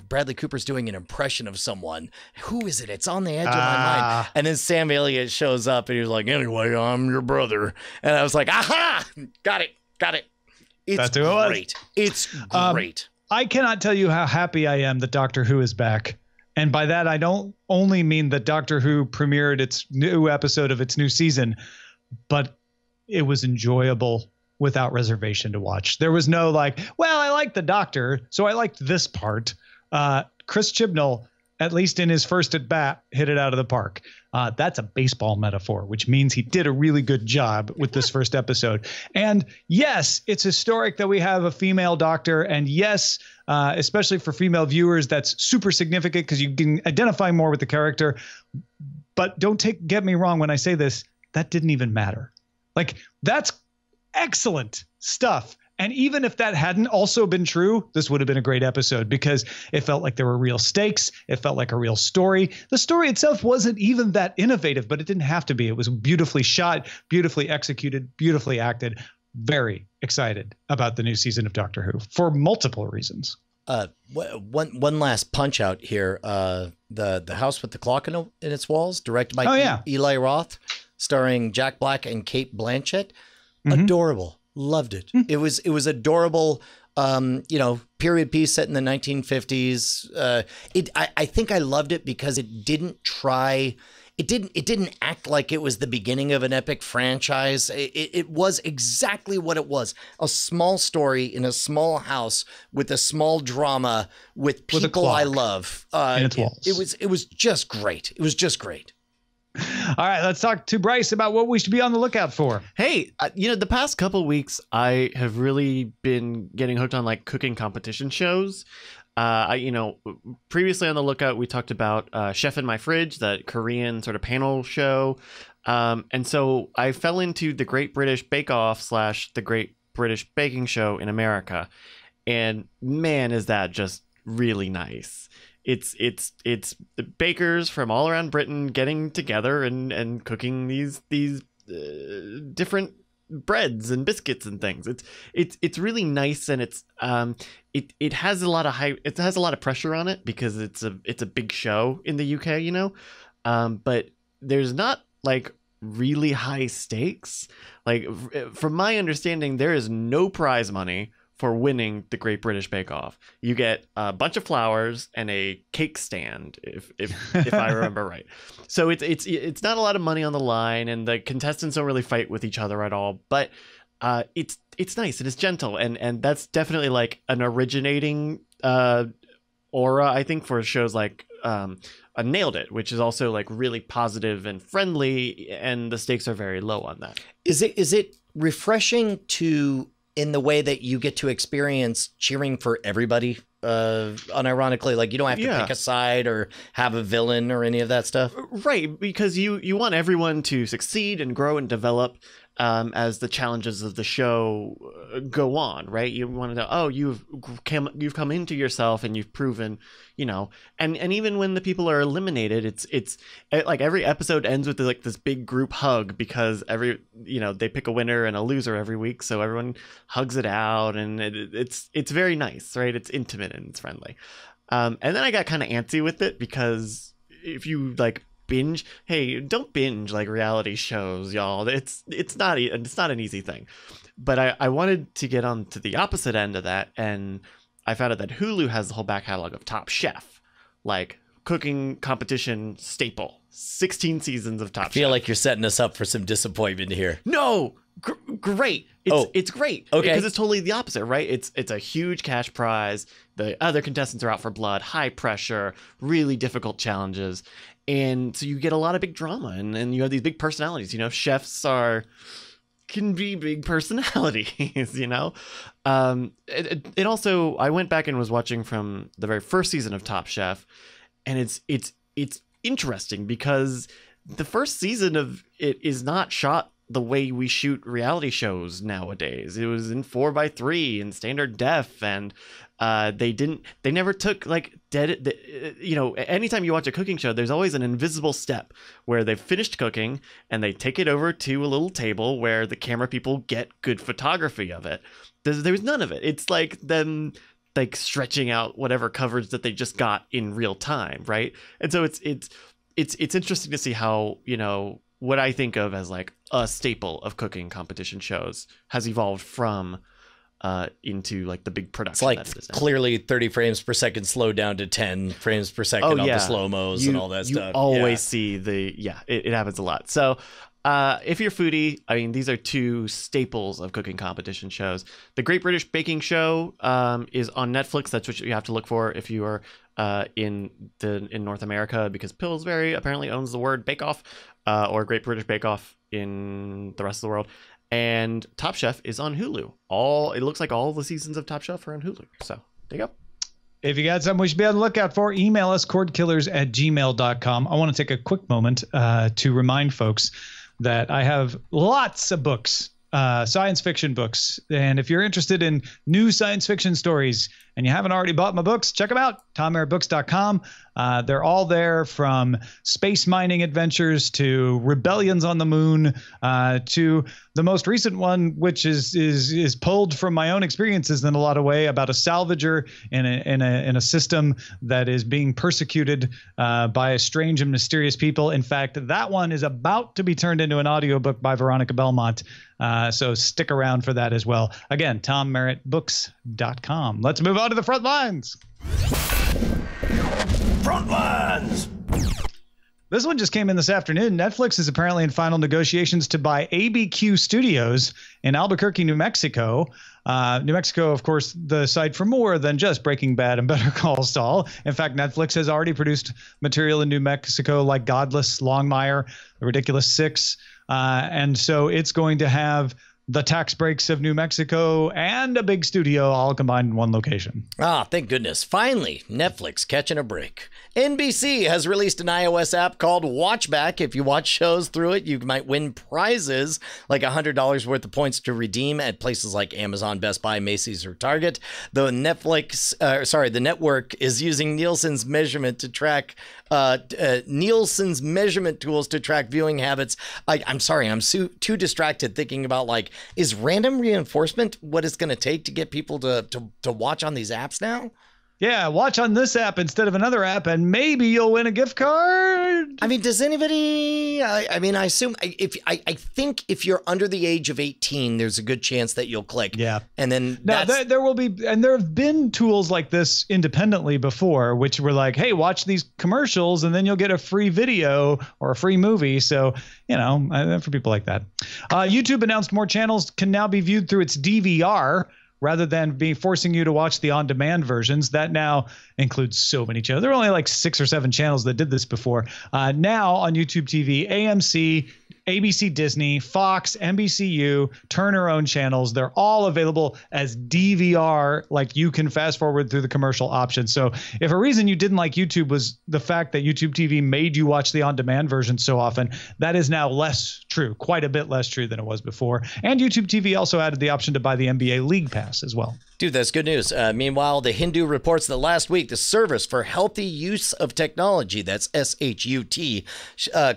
Bradley Cooper's doing an impression of someone. Who is it? It's on the edge of my mind. And then Sam Elliott shows up, and he's like, "Anyway, I'm your brother." And I was like, aha! Got it. It's That's who it was. great. It's great. I cannot tell you how happy I am that Doctor Who is back. And by that, I don't only mean that Doctor Who premiered its new episode of its new season, but it was enjoyable without reservation to watch. There was no like, well, I like the Doctor, so I liked this part. Chris Chibnall, at least in his first at bat, hit it out of the park. That's a baseball metaphor, which means he did a really good job with this first episode. And yes, it's historic that we have a female Doctor. And yes, especially for female viewers, that's super significant because you can identify more with the character. But get me wrong when I say this, that didn't even matter. Like, that's excellent stuff. And even if that hadn't also been true, this would have been a great episode because it felt like there were real stakes. It felt like a real story. The story itself wasn't even that innovative, but it didn't have to be. It was beautifully shot, beautifully executed, beautifully acted. Very excited about the new season of Doctor Who for multiple reasons. One last punch out here. The House with the Clock in its Walls, directed by Eli Roth, starring Jack Black and Cate Blanchett. Mm-hmm. Adorable. Loved it. It was adorable. Period piece set in the 1950s. I think I loved it because it didn't act like it was the beginning of an epic franchise. It was exactly what it was. A small story in a small house with a small drama with people I love. In its walls. It was just great. It was just great. All right, let's talk to Bryce about what we should be on the lookout for. Hey, the past couple weeks, I have really been getting hooked on like cooking competition shows. Previously on the lookout, we talked about Chef in My Fridge, that Korean sort of panel show. And so I fell into the Great British Bake Off / the Great British Baking Show in America. And man, is that just really nice. It's the bakers from all around Britain getting together and cooking these different breads and biscuits and things. It's really nice, and it has a lot of pressure on it because it's a big show in the UK, but there's not like really high stakes. Like from my understanding, there is no prize money for winning the Great British Bake Off. You get a bunch of flowers and a cake stand, if I remember right. So it's not a lot of money on the line, and the contestants don't really fight with each other at all. But it's nice and it's gentle, and that's definitely like an originating aura, I think, for shows like Nailed It, which is also like really positive and friendly, and the stakes are very low on that. Is it refreshing to, in the way that you get to experience cheering for everybody, unironically, like you don't have to pick a side or have a villain or any of that stuff? Right, because you want everyone to succeed and grow and develop as the challenges of the show go on, right? You want to know, oh, you've come into yourself and you've proven, you know, and even when the people are eliminated, it's like every episode ends with like this big group hug, because they pick a winner and a loser every week, so everyone hugs it out, and it's very nice, right? It's intimate and it's friendly. And then I got kind of antsy with it, because if you like binge, hey, don't binge like reality shows, y'all. It's not an easy thing. But I wanted to get on to the opposite end of that, and I found out that Hulu has the whole back catalog of Top Chef, like cooking competition staple. 16 seasons of Top Chef. I feel like you're setting us up for some disappointment here. No, great. It's great. Okay. Because it's totally the opposite, right? It's a huge cash prize. The other contestants are out for blood, high pressure, really difficult challenges. And so you get a lot of big drama, and you have these big personalities. You know, chefs can be big personalities, you know? It also, I went back and was watching from the very first season of Top Chef, and it's interesting because the first season of it is not shot the way we shoot reality shows nowadays. It was in 4:3 and standard def, and they never took like anytime you watch a cooking show, there's always an invisible step where they've finished cooking and they take it over to a little table where the camera people get good photography of it. There was none of it. It's like them like stretching out whatever coverage that they just got in real time, right? And so it's interesting to see how, you know, what I think of as like a staple of cooking competition shows has evolved from into like the big production. It's like that it is now. Clearly 30 frames per second slowed down to 10 frames per second on the slow-mos and all that stuff. You always see it happens a lot. So if you're a foodie, I mean, these are two staples of cooking competition shows. The Great British Baking Show is on Netflix. That's what you have to look for if you are in North America, because Pillsbury apparently owns the word Bake Off, or Great British Bake Off in the rest of the world. And Top Chef is on Hulu. It looks like all the seasons of Top Chef are on Hulu. So there you go. If you got something we should be on the lookout for, email us cordkillers@gmail.com. I want to take a quick moment to remind folks that I have lots of books, science fiction books. And if you're interested in new science fiction stories and you haven't already bought my books, check them out, TomMerrittBooks.com. They're all there, from space mining adventures to rebellions on the moon, to the most recent one, which is pulled from my own experiences in a lot of way, about a salvager in a system that is being persecuted by a strange and mysterious people. In fact, that one is about to be turned into an audiobook by Veronica Belmont. So stick around for that as well. Again, TomMerrittBooks.com. Let's move on to the front lines. Front lines! This one just came in this afternoon. Netflix is apparently in final negotiations to buy ABQ Studios in Albuquerque, New Mexico. New Mexico, of course, the site for more than just Breaking Bad and Better Call Saul. In fact, Netflix has already produced material in New Mexico like Godless, Longmire, The Ridiculous Six. And so it's going to have the tax breaks of New Mexico and a big studio all combined in one location. Ah, thank goodness. Finally, Netflix catching a break. NBC has released an iOS app called Watchback. If you watch shows through it, you might win prizes like $100 worth of points to redeem at places like Amazon, Best Buy, Macy's, or Target. The network is using Nielsen's measurement to track Nielsen's measurement tools to track viewing habits. I'm sorry, I'm too distracted thinking about, like, is random reinforcement what it's going to take to get people to watch on these apps now? yeah, watch on this app instead of another app, and maybe you'll win a gift card. I mean, does anybody? I mean, I assume I think if you're under the age of 18, there's a good chance that you'll click. Yeah, and then there will be, and there have been tools like this independently before, which were like, hey, watch these commercials, and then you'll get a free video or a free movie. So for people like that, YouTube announced more channels can now be viewed through its DVR, rather than forcing you to watch the on-demand versions. That now includes so many channels. There are only like 6 or 7 channels that did this before. Now on YouTube TV, AMC, ABC Disney, Fox, NBCU, Turner-owned channels, they're all available as DVR. Like, you can fast forward through the commercial option. So if a reason you didn't like YouTube was the fact that YouTube TV made you watch the on-demand version so often, that is now less true, quite a bit less true than it was before. And YouTube TV also added the option to buy the NBA League Pass as well. Dude, that's good news. Meanwhile, The Hindu reports that last week, the Service for Healthy Use of Technology, that's SHUT,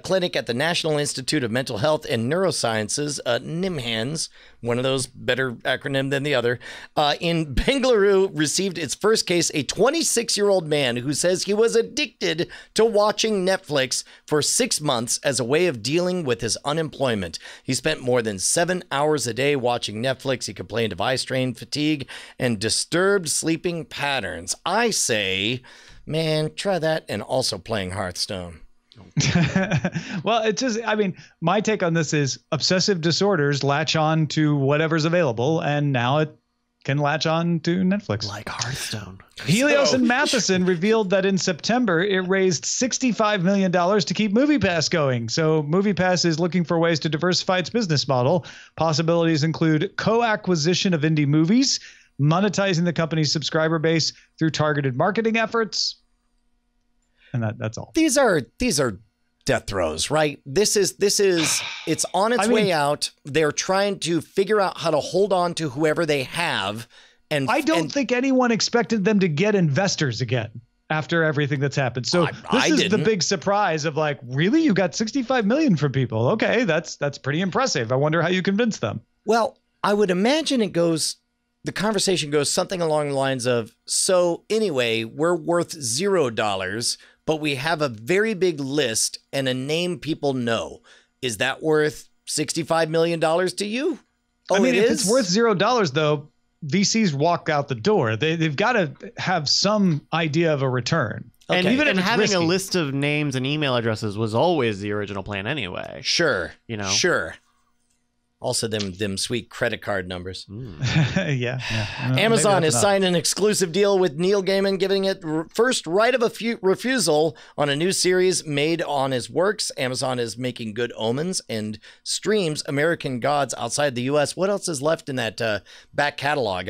clinic at the National Institute of Mental Health and Neurosciences, NIMHANS, one of those better acronym than the other, in Bengaluru received its first case, a 26-year-old man who says he was addicted to watching Netflix for 6 months as a way of dealing with his unemployment. He spent more than 7 hours a day watching Netflix. He complained of eye strain, fatigue, and disturbed sleeping patterns. I say, man, try that and also playing Hearthstone. Well, it's just, I mean, my take on this is obsessive disorders latch on to whatever's available, and now it can latch on to Netflix. Like Hearthstone. Helios and Matheson revealed that in September, it raised $65 million to keep MoviePass going. So MoviePass is looking for ways to diversify its business model. Possibilities include co-acquisition of indie movies, monetizing the company's subscriber base through targeted marketing efforts. And that's all. These are death throes, right? This is it's on its way out. They're trying to figure out how to hold on to whoever they have. And I don't think anyone expected them to get investors again after everything that's happened. So this is the big surprise of like, really? You got 65 million from people. Okay, that's pretty impressive. I wonder how you convinced them. Well, I would imagine the conversation goes something along the lines of, so anyway, we're worth $0, but we have a very big list and a name people know. Is that worth $65 million to you? Oh, I mean, if it's worth $0 though, VCs walk out the door. They've got to have some idea of a return. Okay. And even having risky. A list of names and email addresses was always the original plan anyway. Sure. Sure. Also, them sweet credit card numbers. Yeah. Amazon has signed an exclusive deal with Neil Gaiman, giving it first right of refusal on a new series made on his works. Amazon is making Good Omens and streams American Gods outside the U.S. What else is left in that back catalog?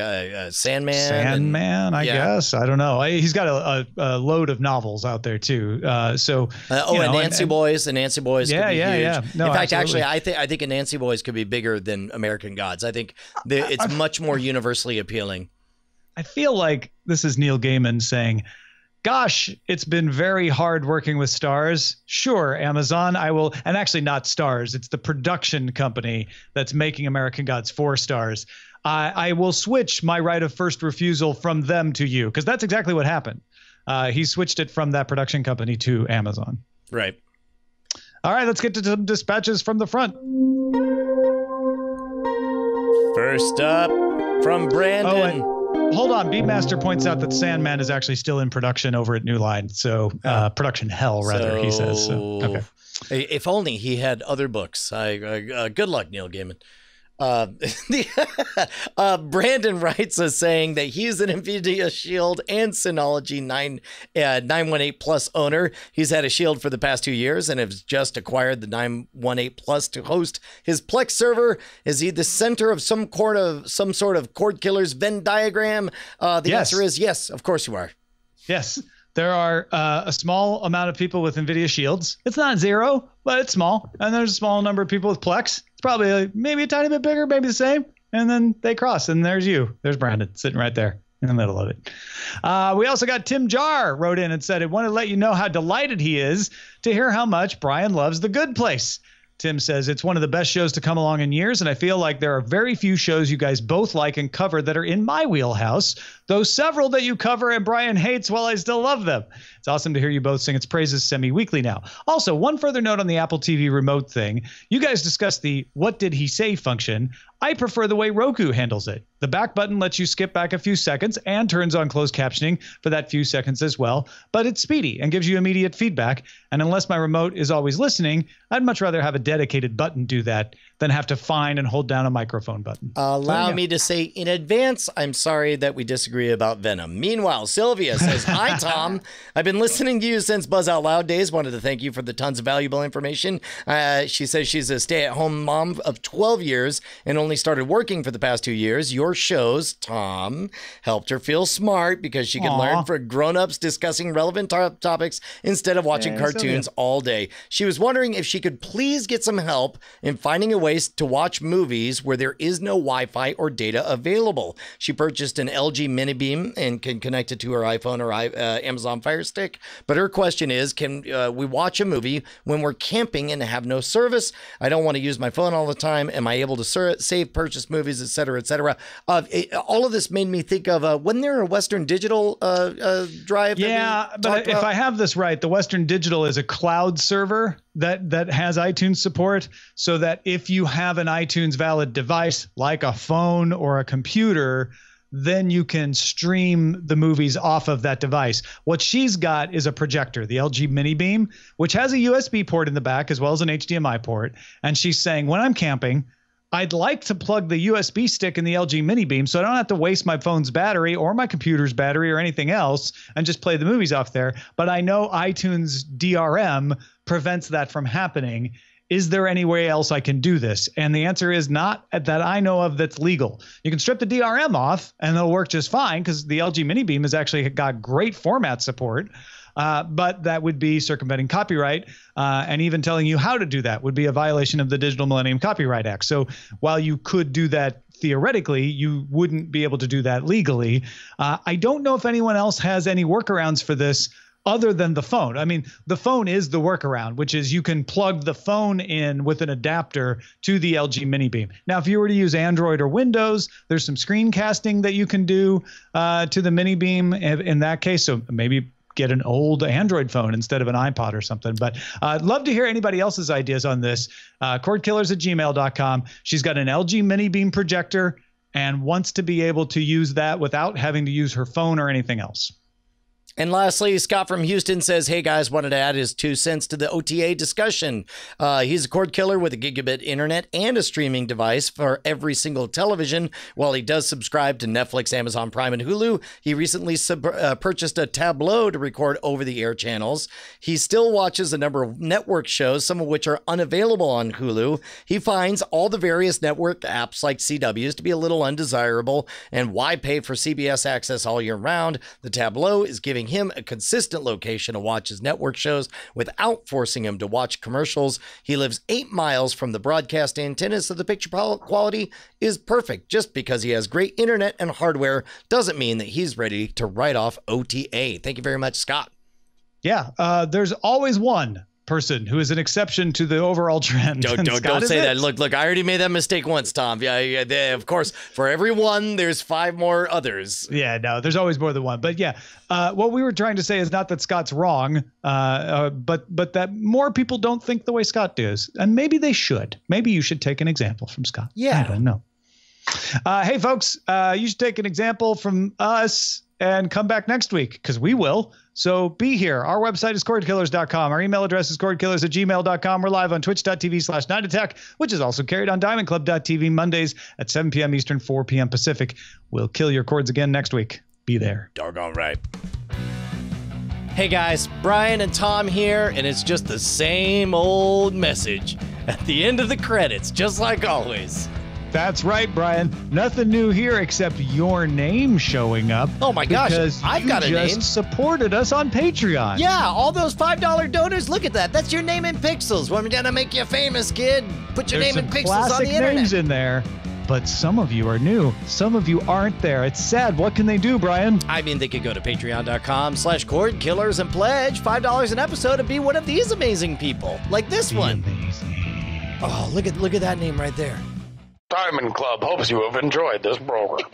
Sandman? Sandman, I guess. I don't know. He's got a load of novels out there, too. And Nancy Boys. The Nancy Boys could be huge. Yeah. No, in fact, absolutely. actually, I think a Nancy Boys could be bigger than American Gods. I think it's much more universally appealing. I feel like this is Neil Gaiman saying, gosh, it's been very hard working with Starz. Sure, Amazon, I will. And actually not Starz. It's the production company that's making American Gods for Starz. I will switch my right of first refusal from them to you, because that's exactly what happened. He switched it from that production company to Amazon. Right. All right, let's get to some dispatches from the front. First up, from Brandon. Hold on. Beatmaster points out that Sandman is actually still in production over at New Line. So production hell, rather, he says. So, okay. If only he had other books. Good luck, Neil Gaiman. Brandon writes us saying that he's an NVIDIA Shield and Synology 918 Plus owner. He's had a Shield for the past 2 years and has just acquired the 918 Plus to host his Plex server. Is he the center of some sort of Cordkillers Venn diagram? The answer is yes, of course you are. Yes. There are a small amount of people with NVIDIA Shields. It's not zero, but it's small. And there's a small number of people with Plex. It's probably maybe a tiny bit bigger, maybe the same. And then they cross, and there's you. There's Brandon sitting right there in the middle of it. We also got Tim Jar wrote in and said, I want to let you know how delighted he is to hear how much Brian loves The Good Place. Tim says, it's one of the best shows to come along in years, and I feel like there are very few shows you guys both like and cover that are in my wheelhouse, though several that you cover and Brian hates while I still love them. It's awesome to hear you both sing its praises semi-weekly now. Also, one further note on the Apple TV remote thing. You guys discussed the what did he say function. I prefer the way Roku handles it. The back button lets you skip back a few seconds and turns on closed captioning for that few seconds as well, but it's speedy and gives you immediate feedback. And unless my remote is always listening, I'd much rather have a dedicated button do that than have to find and hold down a microphone button. Allow me to say in advance, I'm sorry that we disagree about Venom. Meanwhile, Sylvia says, hi, Tom. I've been listening to you since Buzz Out Loud days. Wanted to thank you for the tons of valuable information. She says she's a stay-at-home mom of 12 years and only started working for the past 2 years. Your shows, Tom, helped her feel smart because she can learn from grown-ups discussing relevant topics instead of watching cartoons all day. She was wondering if she could please get some help in finding a way to watch movies where there is no Wi-Fi or data available. She purchased an LG Mini Beam and can connect it to her iPhone or Amazon Fire Stick. But her question is, can we watch a movie when we're camping and have no service? I don't want to use my phone all the time. Am I able to save, purchase movies, etc., etc.? All of this made me think of, wasn't there a Western Digital drive? Yeah, but if I have this right, the Western Digital is a cloud server that has iTunes support, so that if you have an iTunes valid device like a phone or a computer, then you can stream the movies off of that device. What she's got is a projector, the LG Mini Beam, which has a USB port in the back as well as an HDMI port. And she's saying, when I'm camping, I'd like to plug the USB stick in the LG Mini Beam so I don't have to waste my phone's battery or my computer's battery or anything else and just play the movies off there. But I know iTunes DRM prevents that from happening. Is there any way else I can do this? And the answer is not that I know of that's legal. You can strip the DRM off and it'll work just fine because the LG Mini Beam has actually got great format support. But that would be circumventing copyright, and even telling you how to do that would be a violation of the Digital Millennium Copyright Act. So while you could do that theoretically, you wouldn't be able to do that legally. I don't know if anyone else has any workarounds for this other than the phone. I mean, the phone is the workaround, which is you can plug the phone in with an adapter to the LG Mini Beam. Now, if you were to use Android or Windows, there's some screencasting that you can do to the Mini Beam in that case. So maybe get an old Android phone instead of an iPod or something. But I'd love to hear anybody else's ideas on this. Cordkillers@gmail.com. She's got an LG Mini Beam projector and wants to be able to use that without having to use her phone or anything else. And lastly, Scott from Houston says, hey guys, wanted to add his 2 cents to the OTA discussion. He's a cord killer with a gigabit internet and a streaming device for every single television. While he does subscribe to Netflix, Amazon Prime, and Hulu, he recently purchased a Tableau to record over-the-air channels. He still watches a number of network shows, some of which are unavailable on Hulu. He finds all the various network apps like CW's to be a little undesirable, and why pay for CBS access all year round? The Tableau is giving him a consistent location to watch his network shows without forcing him to watch commercials. He lives 8 miles from the broadcast antenna, so the picture quality is perfect. Just because he has great internet and hardware doesn't mean that he's ready to write off OTA. Thank you very much, Scott. Yeah, there's always one person who is an exception to the overall trend. Don't say that. Look, I already made that mistake once, Tom. Yeah, of course, for every one, there's 5 more others. Yeah, no, there's always more than one. But yeah, what we were trying to say is not that Scott's wrong, but that more people don't think the way Scott does. And maybe they should. Maybe you should take an example from Scott. Yeah. I don't know. Hey, folks, you should take an example from us and come back next week because we will. So be here. Our website is cordkillers.com. Our email address is cordkillers@gmail.com. We're live on twitch.tv/9attack, which is also carried on diamondclub.tv Mondays at 7 p.m. Eastern, 4 p.m. Pacific. We'll kill your cords again next week. Be there. Doggone right. Hey guys, Brian and Tom here, and it's just the same old message at the end of the credits, just like always. That's right, Brian. Nothing new here except your name showing up. Oh my gosh, because I've got a you name. just supported us on Patreon. Yeah, all those $5 donors. Look at that. That's your name in pixels. We're gonna make you famous, kid. Put your There's name in some pixels on classic the internet. names in there, but some of you are new. Some of you aren't there. It's sad. What can they do, Brian? I mean, they could go to patreon.com/cordkillers and pledge $5 an episode and be one of these amazing people, like this one. Amazing. Oh, look at that name right there. Diamond Club hopes you have enjoyed this program.